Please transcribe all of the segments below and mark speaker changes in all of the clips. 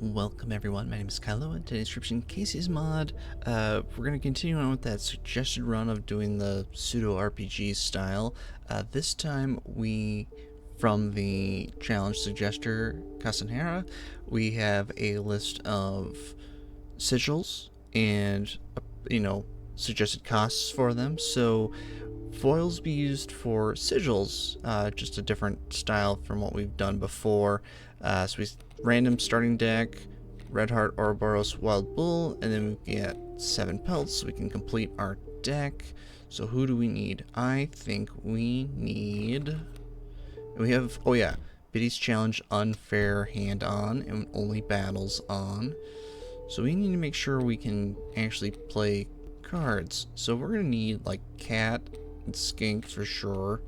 Speaker 1: Welcome everyone, my name is Kylo, and today's Inscryption Kaycee's mod. We're going to continue on with that suggested run of doing the Pseudo-RPG style. This time from the challenge suggester Casanera, we have a list of sigils and, suggested costs for them. So foils be used for sigils, just a different style from what we've done before. So we random starting deck, Red Heart, Ouroboros, Wild Bull, and then we get 7 pelts so we can complete our deck. So who do we need? I think we have, oh yeah, Biddy's Challenge Unfair Hand on and only battles on. So we need to make sure we can actually play cards. So we're going to need like Cat and Skink for sure,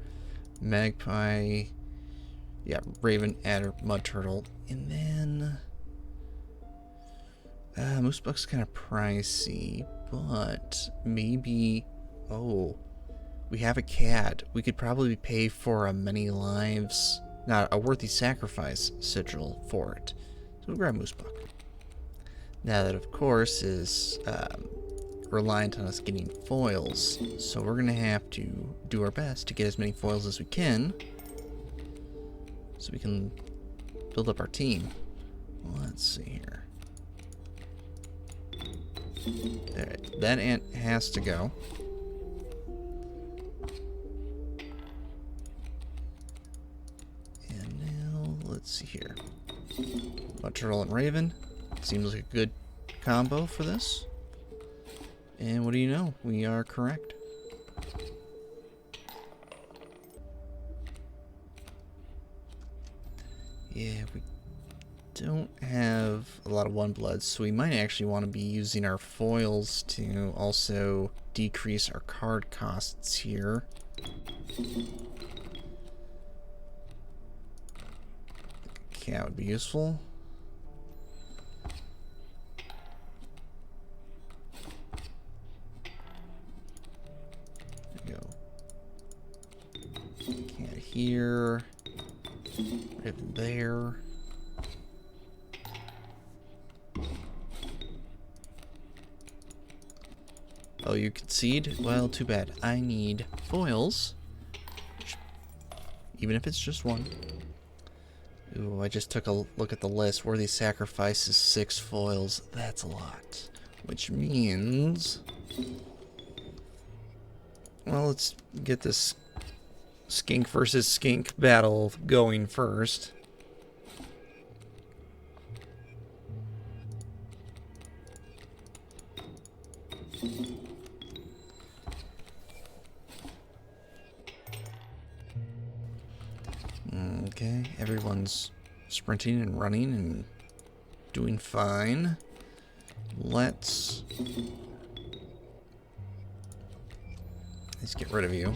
Speaker 1: Magpie, yeah, Raven, Adder, Mud Turtle, and then Moose Buck's kind of pricey, but maybe, oh, we have a cat. We could probably pay for a many lives, not a worthy sacrifice sigil for it. So we'll grab Moose Buck. Now that, of course, is reliant on us getting foils, so we're going to have to do our best to get as many foils as we can, so we can build up our team. Let's see here. There, that ant has to go. And now, let's see here. Turtle and Raven. Seems like a good combo for this. And what do you know? We are correct. Yeah, we don't have a lot of one bloods, so we might actually want to be using our foils to also decrease our card costs here. Cat would be useful. There we go. Cat here. Raven there. Oh, you concede? Well, too bad. I need foils. Even if it's just one. Ooh, I just took a look at the list. Worthy sacrifice is 6 foils. That's a lot. Which means... well, let's get this skink versus skink battle going first. Okay, everyone's sprinting and running and doing fine. Let's get rid of you.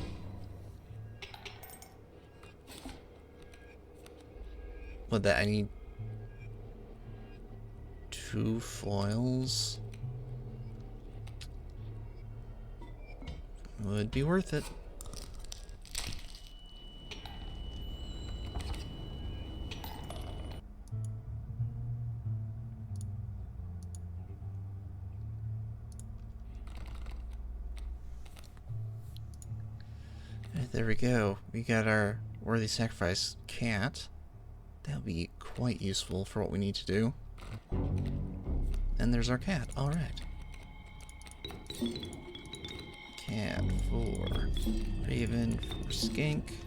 Speaker 1: What, that I need 2 foils? Would be worth it. There we go. We got our worthy sacrifice cat. That'll be quite useful for what we need to do. And there's our cat. Alright. Cat for Raven for Skink.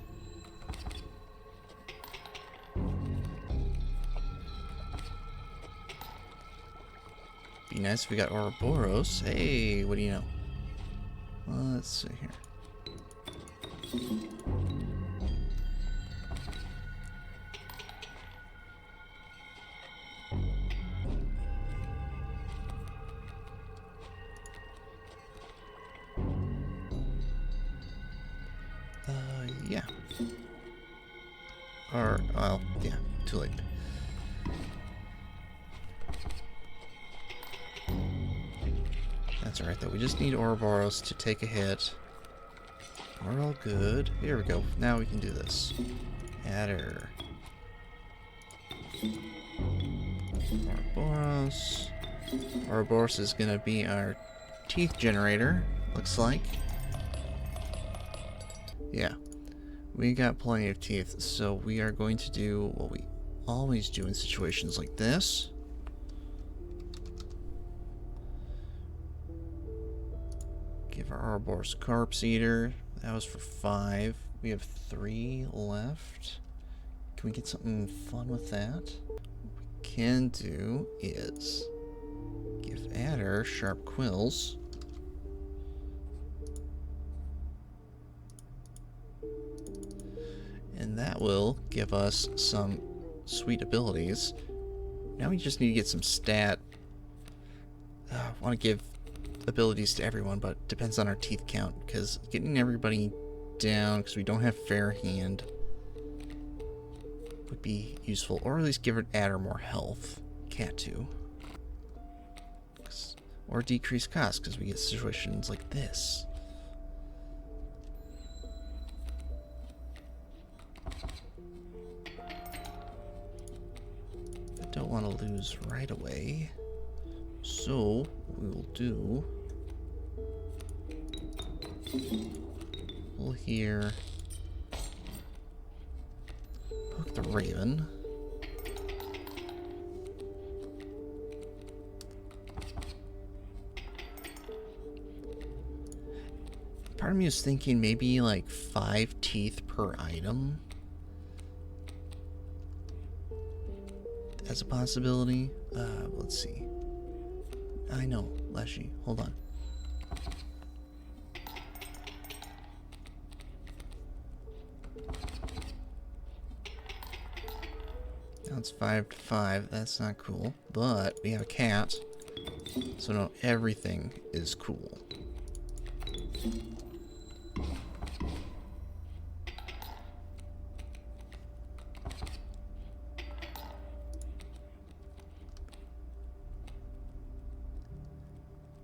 Speaker 1: Be nice if we got Ouroboros. Hey, what do you know? Let's see here. Yeah. Or, well, yeah, too late. That's alright though, we just need Ouroboros to take a hit. We're all good. Here we go. Now we can do this. Adder. Ouroboros. Ouroboros is gonna be our teeth generator, looks like. Yeah, we got plenty of teeth, so we are going to do what we always do in situations like this. Give our Ouroboros Corpse Eater. That was for 5. We have 3 left. Can we get something fun with that? What we can do is give Adder Sharp Quills. And that will give us some sweet abilities. Now we just need to get some stat. I want to give abilities to everyone, but it depends on our teeth count, because getting everybody down, because we don't have Fair Hand, would be useful. Or at least give it Adder more health. Cat 2. Or decrease cost, because we get situations like this. Don't want to lose right away, so we will do pull here, hook the Raven, part of me is thinking maybe like 5 teeth per item as a possibility. Let's see. I know, Leshy. Hold on. Now it's 5 to 5. That's not cool. But we have a cat, so now everything is cool.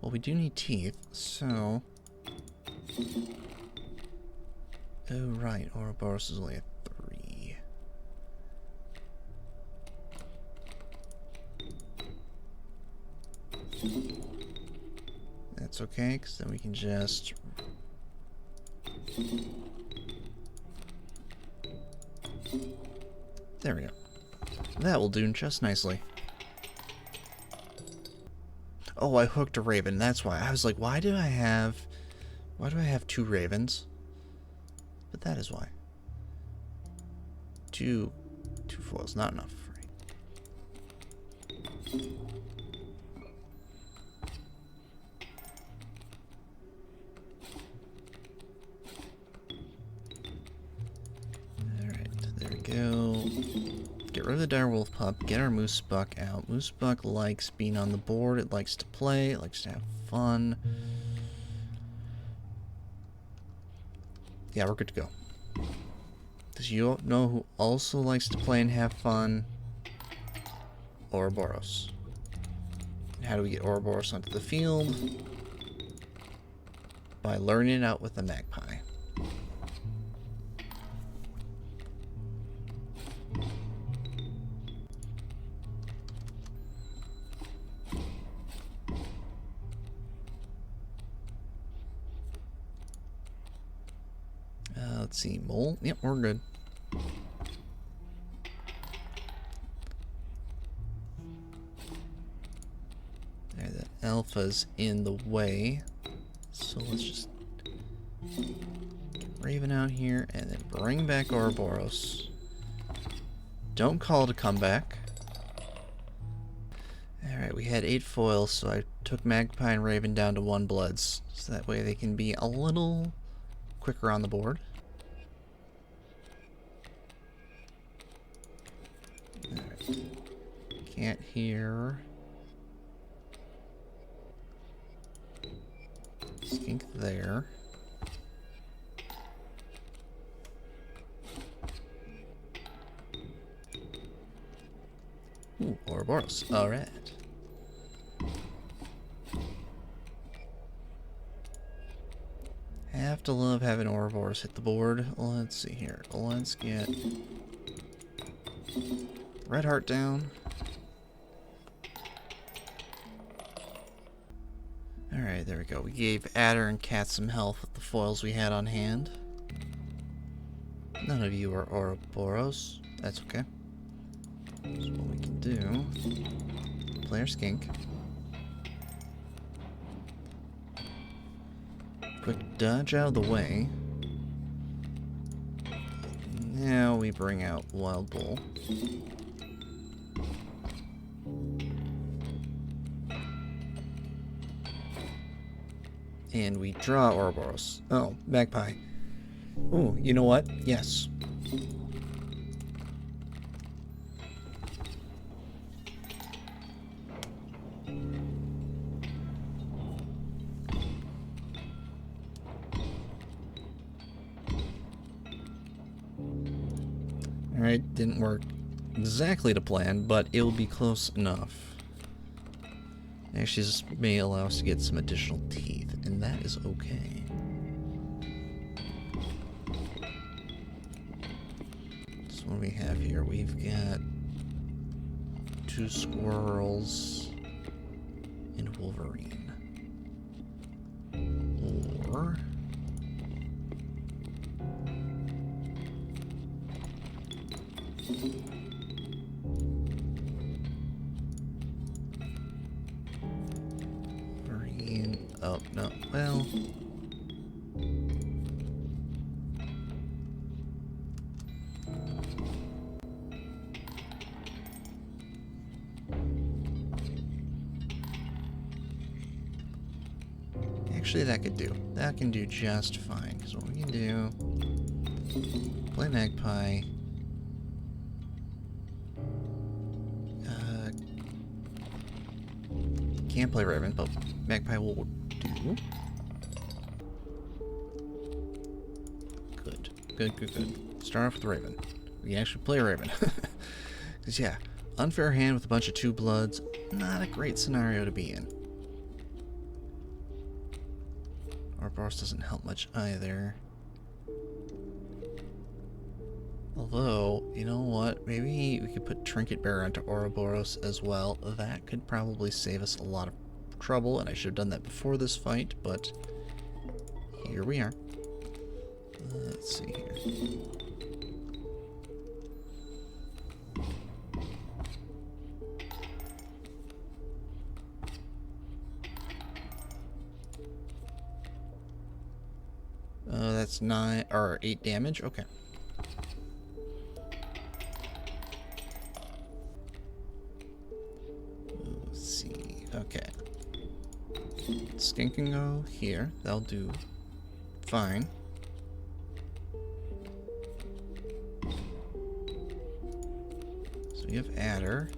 Speaker 1: Well, we do need teeth, so... Oh, right. Ouroboros is only at 3. That's okay, because then we can just... There we go. That will do just nicely. Oh, I hooked a Raven. That's why. I was like, why do I have 2 Ravens? But that is why. Two foils, not enough. Right? Alright, there we go. Get rid of the Direwolf Pup, get our Moose Buck out. Moose Buck likes being on the board, it likes to play, it likes to have fun. Yeah, we're good to go. Does you know who also likes to play and have fun? Ouroboros. And how do we get Ouroboros onto the field? By learning it out with the Magpie. Let's see, Mole. Yep, we're good. There, that Alpha's in the way. So let's just get Raven out here and then bring back Ouroboros. Don't call it a comeback. Alright, we had 8 foils, so I took Magpie and Raven down to 1 bloods. So that way they can be a little quicker on the board. Alright. Can't hear. Skink there. Ooh, Ouroboros. Alright. Have to love having Ouroboros hit the board. Let's see here. Let's get Red Heart down. Alright, there we go. We gave Adder and Cat some health with the foils we had on hand. None of you are Ouroboros. That's okay. So what we can do... Play our skink. Quick dodge out of the way. Now we bring out Wild Bull. And we draw Ouroboros. Oh, Magpie. Ooh, you know what? Yes. Alright, didn't work exactly to plan, but it'll be close enough. Actually, this may allow us to get some additional teeth, and that is okay. So what do we have here? We've got 2 squirrels and Wolverine. Or... Oh, no. Well... Actually, that could do. That can do just fine. Because what we can do... Play Magpie. Can't play Raven, but Magpie will do. Good. Good, good, good. Start off with Raven. We can actually play Raven. Because, yeah, unfair hand with a bunch of 2 bloods, not a great scenario to be in. Ouroboros doesn't help much either. Although, you know what? Maybe we could put Trinket Bearer onto Ouroboros as well. That could probably save us a lot of trouble, and I should have done that before this fight, but here we are. Let's see here. That's 9 or 8 damage. Okay. Let's see. Okay. Skink can go here. That'll do fine. So we have Adder.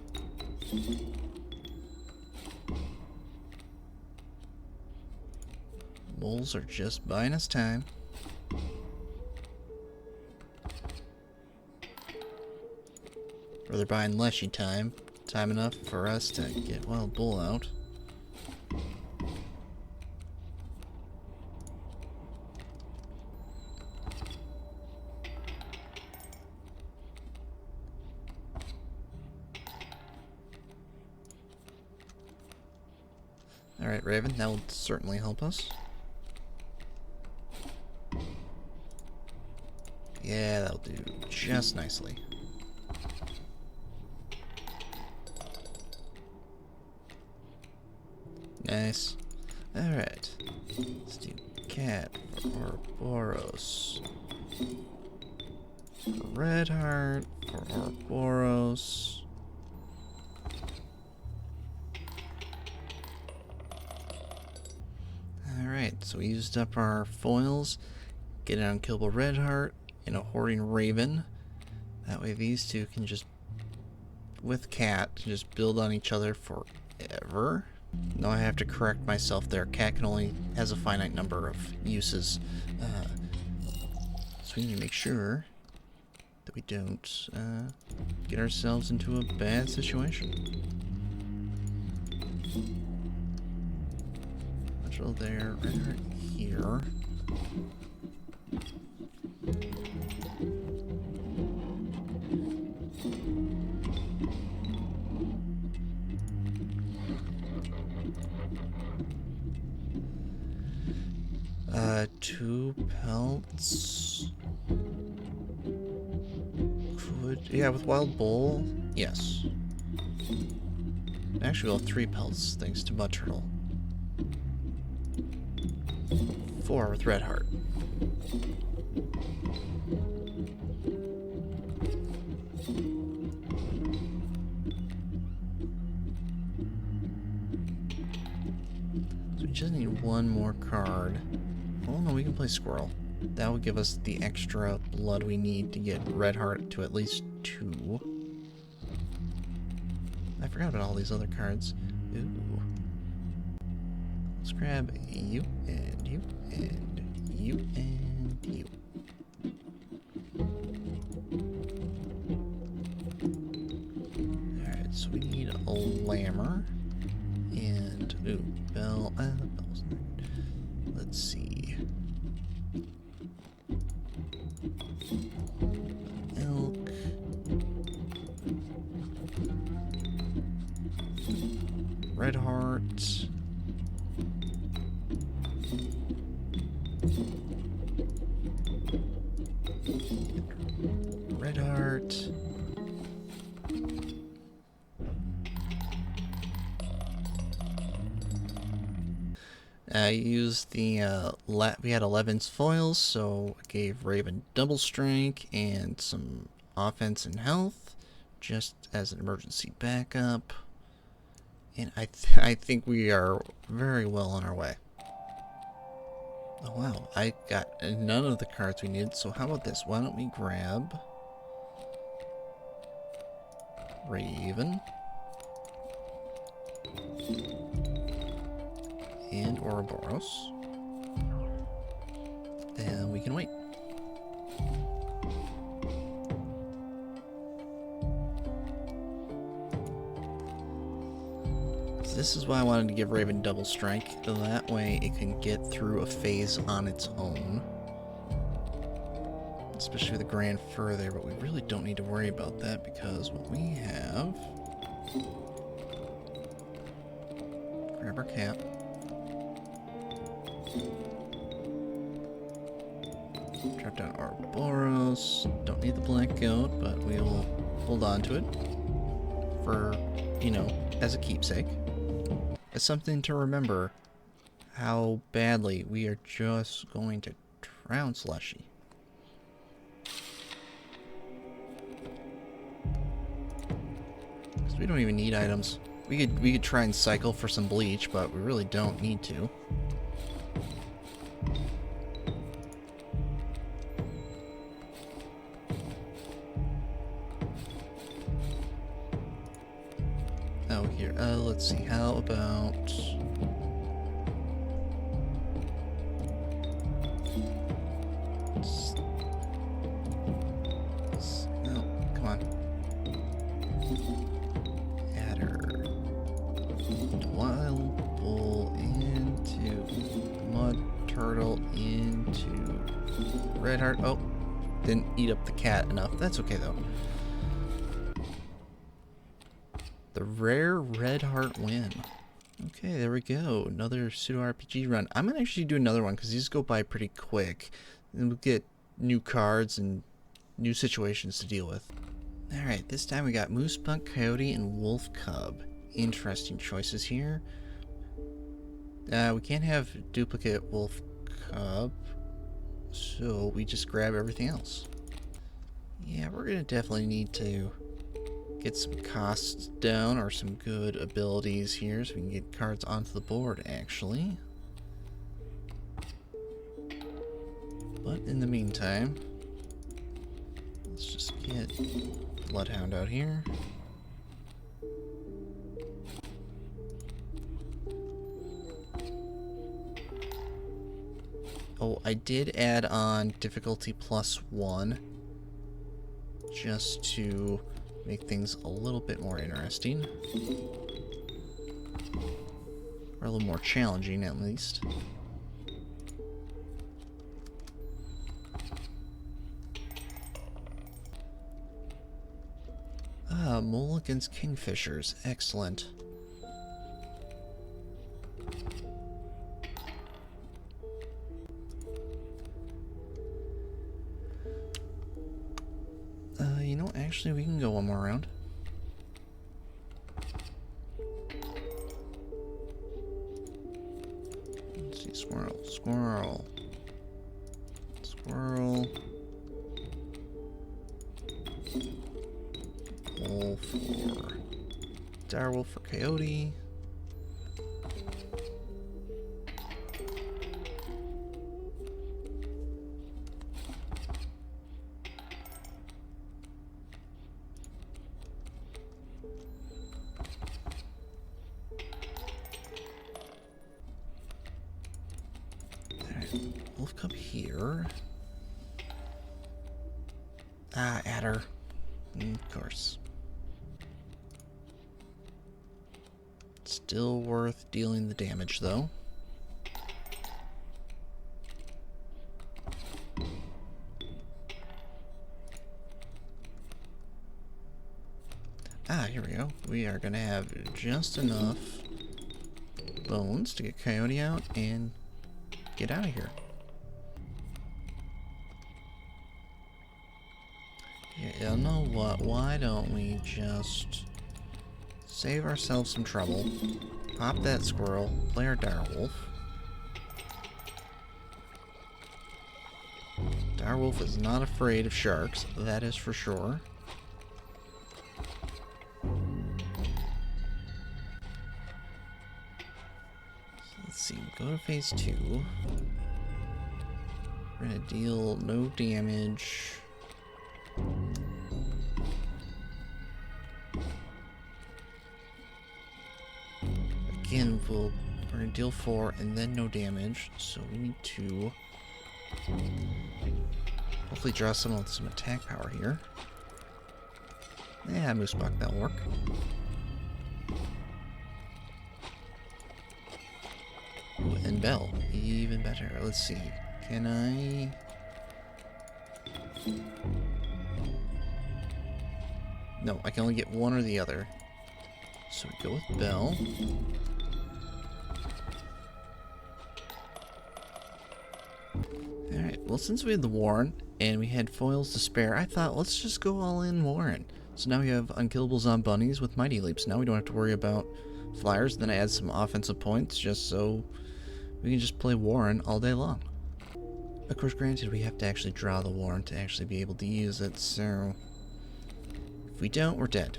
Speaker 1: Moles are just buying us time. Or they're buying Leshy time. Time enough for us to get Wild Bull out. Alright, Raven, that will certainly help us. Yeah, that'll do just nicely. Nice. Alright. Let's do Cat for Ouroboros. For Red Heart for Ouroboros. Alright, so we used up our foils. Get an Unkillable Red Heart and a Hoarding Raven. That way these two can just, with Cat, just build on each other forever. No, I have to correct myself there. Cat can only has a finite number of uses. So we need to make sure that we don't get ourselves into a bad situation. Module there, right here. 2 pelts. Yeah, with Wild Bull, yes. Actually, well, 3 pelts, thanks to Mud Turtle. 4 with Red Heart. So we just need 1 more card. Oh no, we can play Squirrel. That would give us the extra blood we need to get Red Heart to at least 2. I forgot about all these other cards. Ooh. Let's grab you and you and you and you. Alright, so we need a Lammer. And, ooh, Bell. Bell's not. Let's see. Elk. Red Heart. Red Heart. I used the, we had 11's foils, so I gave Raven double strike and some offense and health, just as an emergency backup. And I think we are very well on our way. Oh wow, I got none of the cards we needed, so how about this? Why don't we grab Raven and Ouroboros, and we can wait. So this is why I wanted to give Raven double strike, so that way it can get through a phase on its own. Especially with the Grand Further, but we really don't need to worry about that because what we have... Grab our cap. Drop down Ouroboros. Don't need the Black Goat, but we'll hold on to it for, you know, as a keepsake. As something to remember how badly we are just going to trounce Lushy. Because we don't even need items. We could try and cycle for some bleach, but we really don't need to. Oh, here. Let's see. How about... No, come on. Adder. Wild Bull into Mud Turtle into Red Heart. Oh, didn't eat up the cat enough. That's okay though. The rare Red Heart win. Okay, there we go. Another Pseudo-RPG run. I'm going to actually do another one because these go by pretty quick. And we'll get new cards and new situations to deal with. Alright, this time we got Moose Buck, Coyote, and Wolf Cub. Interesting choices here. We can't have duplicate Wolf Cub, so we just grab everything else. Yeah, we're going to definitely need to get some costs down or some good abilities here so we can get cards onto the board, actually. But in the meantime, let's just get Bloodhound out here. Oh, I did add on difficulty +1 just to make things a little bit more interesting. Or a little more challenging, at least. Ah, Mulligan's Kingfishers. Excellent. Actually, we can go one more round. Let's see, squirrel, squirrel, squirrel. Wolf for direwolf for coyote. Wolf cub here. Ah, adder. Of course. Still worth dealing the damage, though. Ah, here we go. We are going to have just enough bones to get Coyote out and get out of here. Yeah, you know what? Why don't we just save ourselves some trouble, pop that squirrel, play our direwolf. Direwolf is not afraid of sharks, that is for sure. Let's see, go to phase 2. We're gonna deal no damage. Again, we're gonna deal 4 and then no damage, so we need to hopefully draw someone with some attack power here. Yeah, Moose Buck, that'll work. Ooh, and Bell, even better. Let's see, can I... No, I can only get one or the other. So we go with Bell. Alright, well, since we had the Warren and we had foils to spare, I thought let's just go all in Warren. So now we have Unkillables on bunnies with Mighty Leaps. Now we don't have to worry about flyers. Then I add some offensive points just so we can just play Warren all day long. Of course, granted, we have to actually draw the Warren to actually be able to use it, so if we don't, we're dead.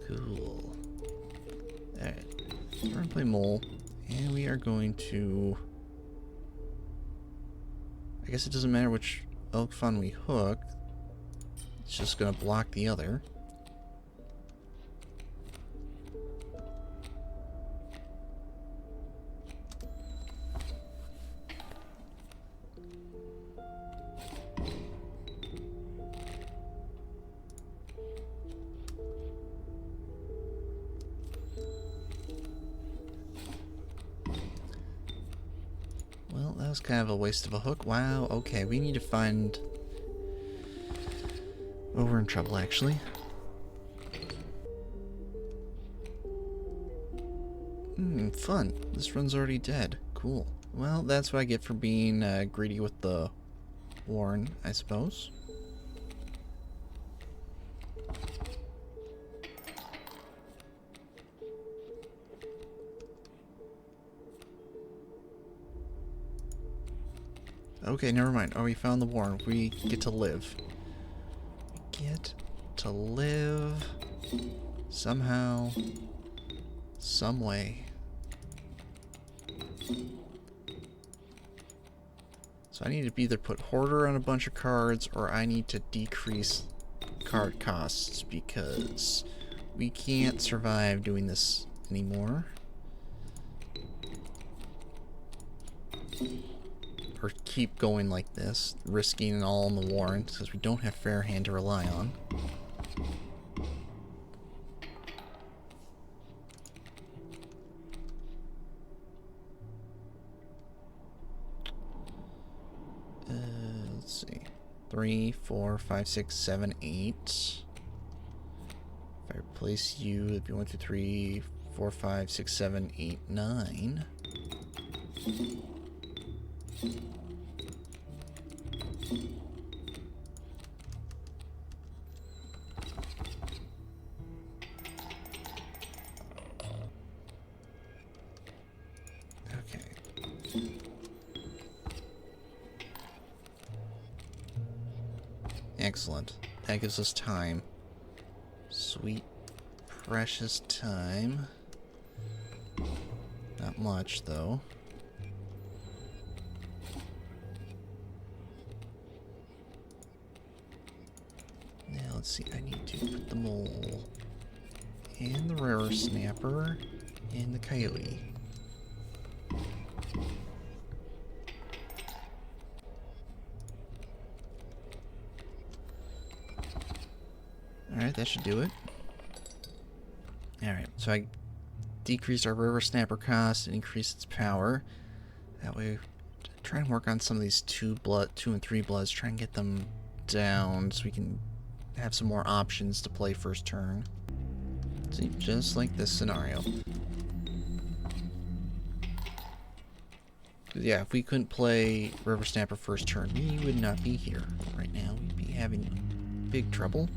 Speaker 1: Cool. Alright, we're going to play Mole, and we are going to... I guess it doesn't matter which Elk Fun we hook, it's just going to block the other. Well, that was kind of a waste of a hook. Wow, okay, we need to find... Oh, we're in trouble, actually. Fun. This run's already dead. Cool. Well, that's what I get for being greedy with the Warren, I suppose. Okay, never mind. Oh, we found the Warren. We get to live. We get to live somehow, some way. So I need to either put Hoarder on a bunch of cards or I need to decrease card costs because we can't survive doing this anymore. Or keep going like this, risking it all on the Warren, because we don't have Fair Hand to rely on. Let's see. 3, 4, 5, 6, 7, 8. If I replace you, it'd be 1, 2, 3, 4, 5, 6, 7, 8, 9. Excellent. That gives us time. Sweet, precious time. Not much, though. Now, let's see. I need to put the mole and the rarer snapper and the coyote. Alright, that should do it. Alright, so I decreased our river snapper cost and increased its power. That way, try and work on some of these 2 and 3 bloods, try and get them down so we can have some more options to play first turn. See, just like this scenario. Yeah, if we couldn't play River Snapper first turn, we would not be here right now. We'd be having big trouble.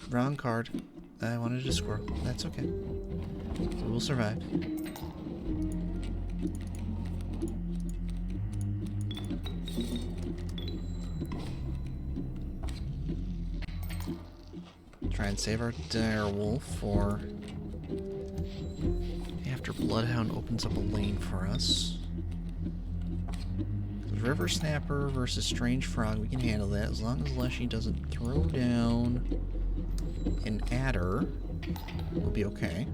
Speaker 1: Wrong card. I wanted a squirrel. That's okay. We will survive. Try and save our dire wolf for after Bloodhound opens up a lane for us. River Snapper versus Strange Frog, we can handle that as long as Leshy doesn't throw down an adder. We'll be okay.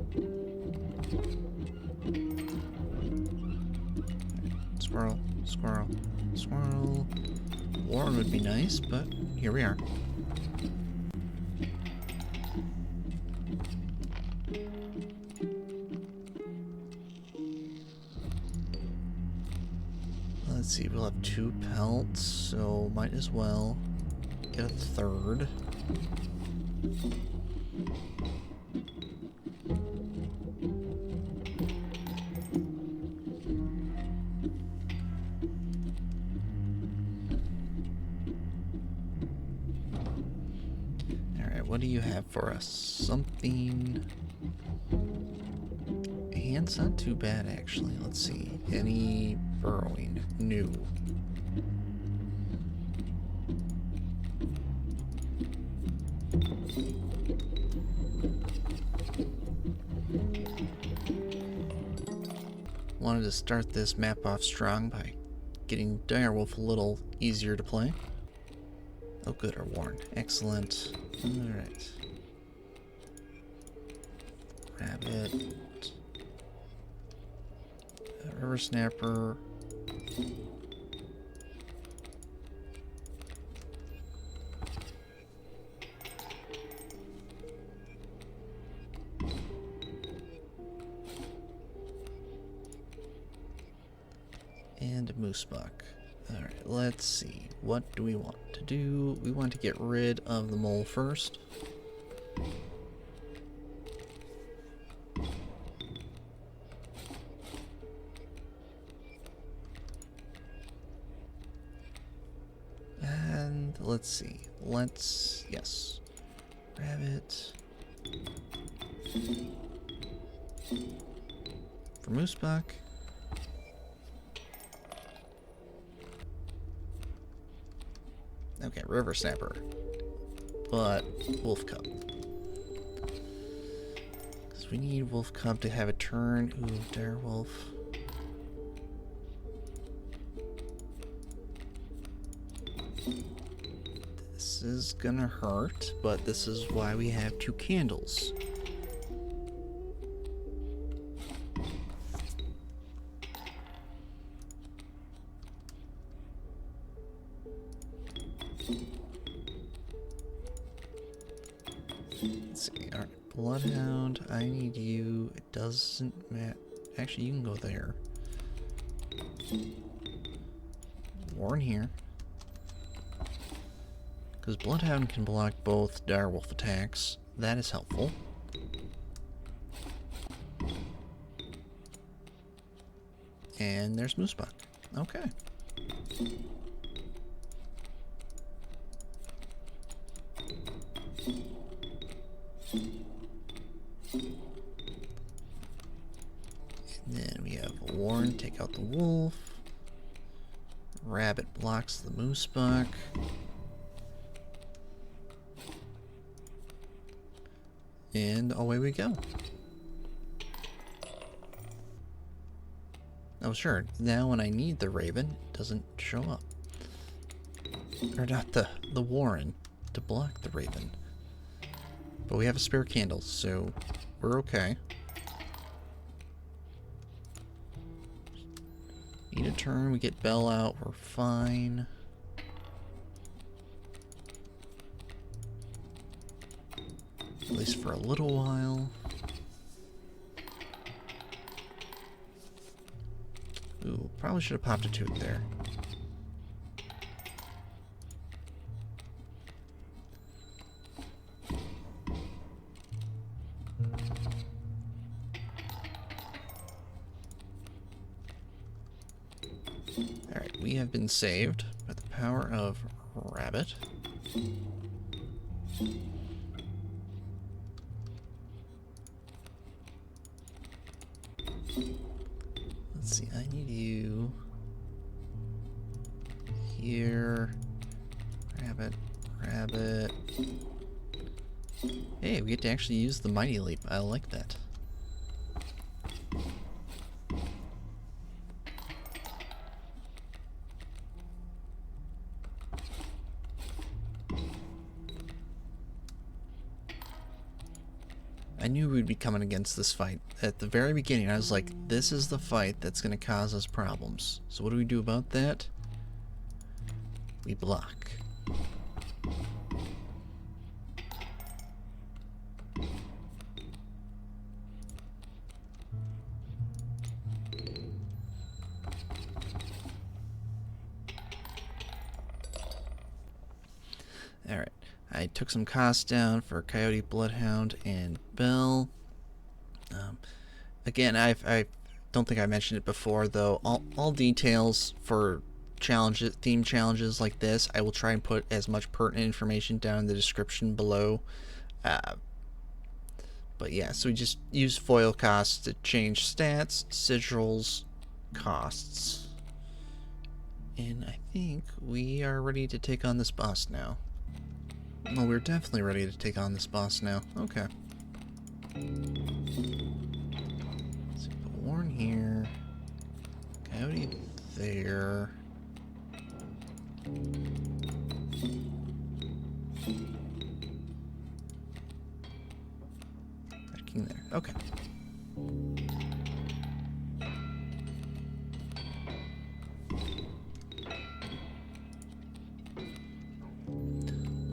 Speaker 1: Squirrel, squirrel, squirrel. Warren would be nice, but here we are. Let's see, we'll have 2 pelts, so might as well get a 3rd. Alright, what do you have for us? Something... Hand's not too bad, actually. Let's see. Any burrowing? New. Wanted to start this map off strong by getting Direwolf a little easier to play. Oh good, our Warren. Excellent. Alright. Rabbit. River Snapper. And a moose buck. Alright, let's see. What do we want to do? We want to get rid of the mole first. And let's see. Yes. Rabbit. For moose buck. Okay, River Snapper. But Wolf Cub. Because we need Wolf Cub to have a turn. Ooh, Direwolf. This is gonna hurt, but this is why we have 2 candles. Let's see, alright, Bloodhound, I need you. It doesn't matter. Actually, you can go there. Warren here. Because Bloodhound can block both Direwolf attacks. That is helpful. And there's Moosebuck. Okay. And then we have Warren take out the wolf. Rabbit blocks the Moosebuck. And away we go. Oh sure, now when I need the Raven, it doesn't show up. Or not the Warren to block the Raven. But we have a spare candle, so we're okay. Need a turn, we get Bell out, we're fine. At least for a little while. Ooh, probably should have popped a tooth there. Alright, we have been saved by the power of Rabbit. Let's see, I need you here. Rabbit, Rabbit. Hey, we get to actually use the Mighty Leap. I like that. I knew we'd be coming against this fight. At the very beginning, I was like, this is the fight that's going to cause us problems. So what do we do about that? We block. Alright. I took some costs down for Coyote, Bloodhound, and Bell. Again, I don't think I mentioned it before, though. All details for challenges, theme challenges like this, I will try and put as much pertinent information down in the description below. But yeah, so we just use foil costs to change stats, sigils, costs. And I think we are ready to take on this boss now. Well, we're definitely ready to take on this boss now. Okay. Let's see, put Warren here. Coyote there. King there. Okay.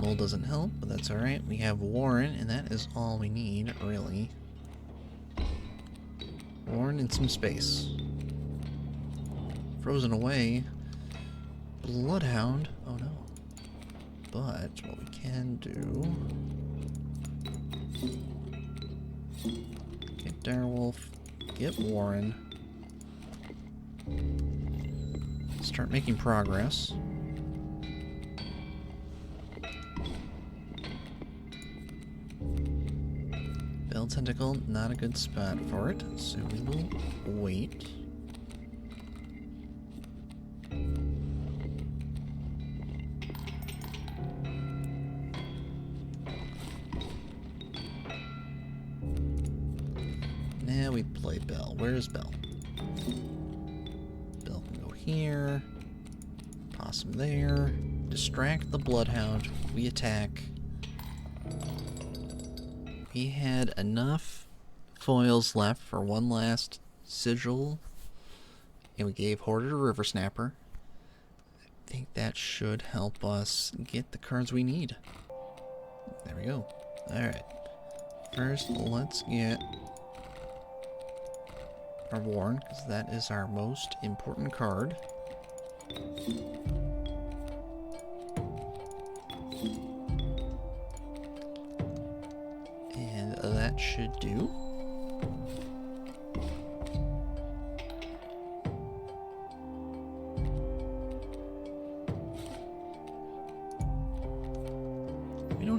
Speaker 1: Mole doesn't help, but that's alright. We have Warren, and that is all we need, really. Warren and some space. Frozen away. Bloodhound. Oh no. But what we can do... Get Direwolf. Get Warren. Start making progress. Bell Tentacle, not a good spot for it, so we will wait. Now we play Bell. Where's Bell? Bell can go here. Possum there. Distract the Bloodhound. We attack. We had enough foils left for one last sigil, and we gave Hoarder River Snapper. I think that should help us get the cards we need. There we go. Alright. First, let's get our Warren, because that is our most important card. That should do.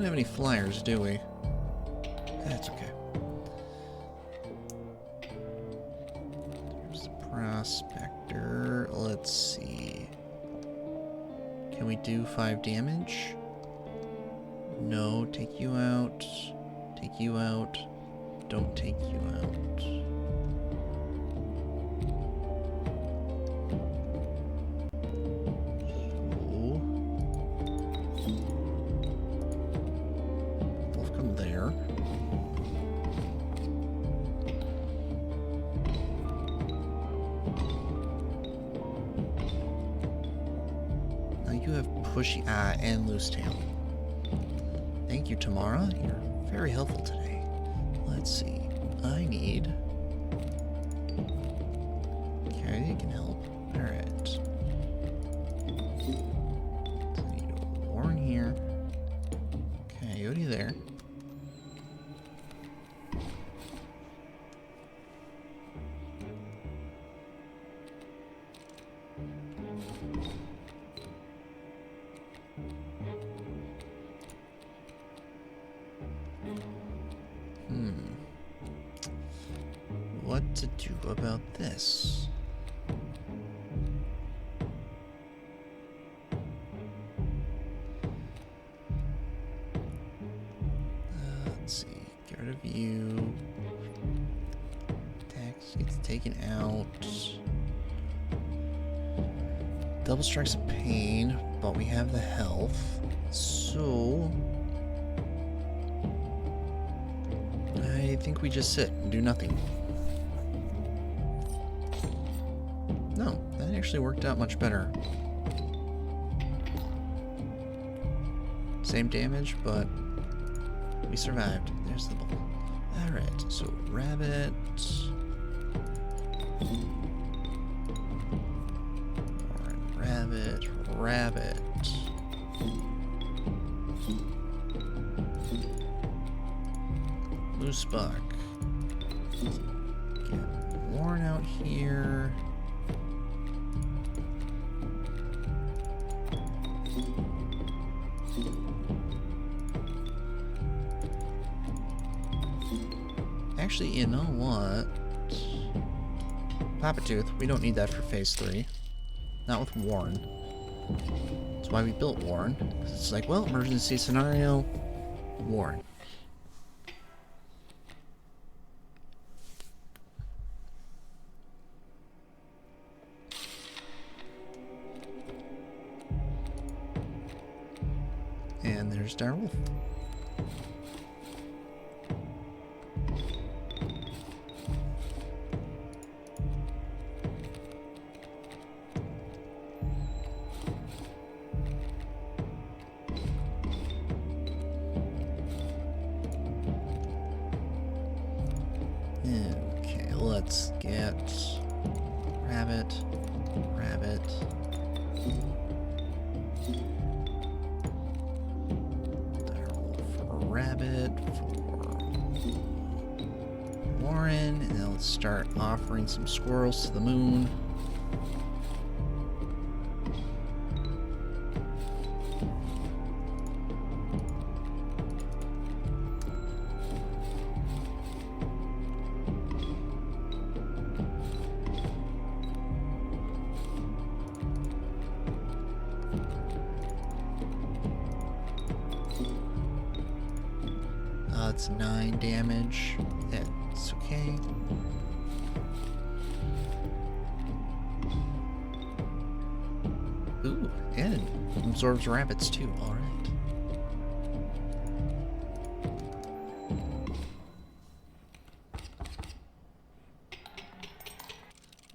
Speaker 1: don't have any flyers, do we? That's okay. There's the Prospector. Let's see. Can we do 5 damage? No, take you out. Take you out. Don't take you out. Both come there. Now you have pushy and loose tail. Thank you, Tamara. You're very helpful today. Let's see. I need... Okay, you can help. Alright. So I need a Warren here. Coyote there. What to do about this? Let's see. Get rid of you. Tax gets taken out. Double strikes of pain, but we have the health. So I think we just sit and do nothing. No, that actually worked out much better. Same damage, but we survived. There's the ball. Alright, so rabbit. Rabbit, rabbit. Loose buck. Get Warren out here. Actually, you know what? Papa Tooth, we don't need that for phase 3. Not with Warren. That's why we built Warren. It's like, well, emergency scenario, Warren. And there's Direwolf. Okay, let's get rabbit, rabbit. Rabbit for Warren, and then let's start offering some squirrels to the moon. It's 9 damage. That's okay. Ooh, and it absorbs rabbits too. All right.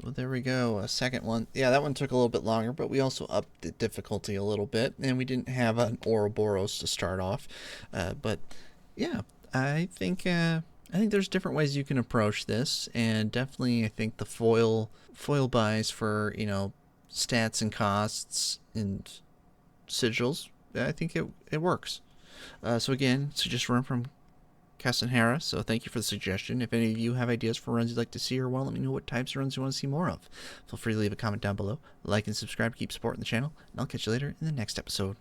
Speaker 1: Well, there we go. A second one. Yeah, that one took a little bit longer, but we also upped the difficulty a little bit, and we didn't have an Ouroboros to start off. But yeah. I think there's different ways you can approach this, and definitely I think the foil buys for, you know, stats and costs and sigils, I think it works. So again, suggestion run from Castanhara, so thank you for the suggestion. If any of you have ideas for runs you'd like to see, or let me know what types of runs you want to see more of, feel free to leave a comment down below, like and subscribe to keep supporting the channel, and I'll catch you later in the next episode.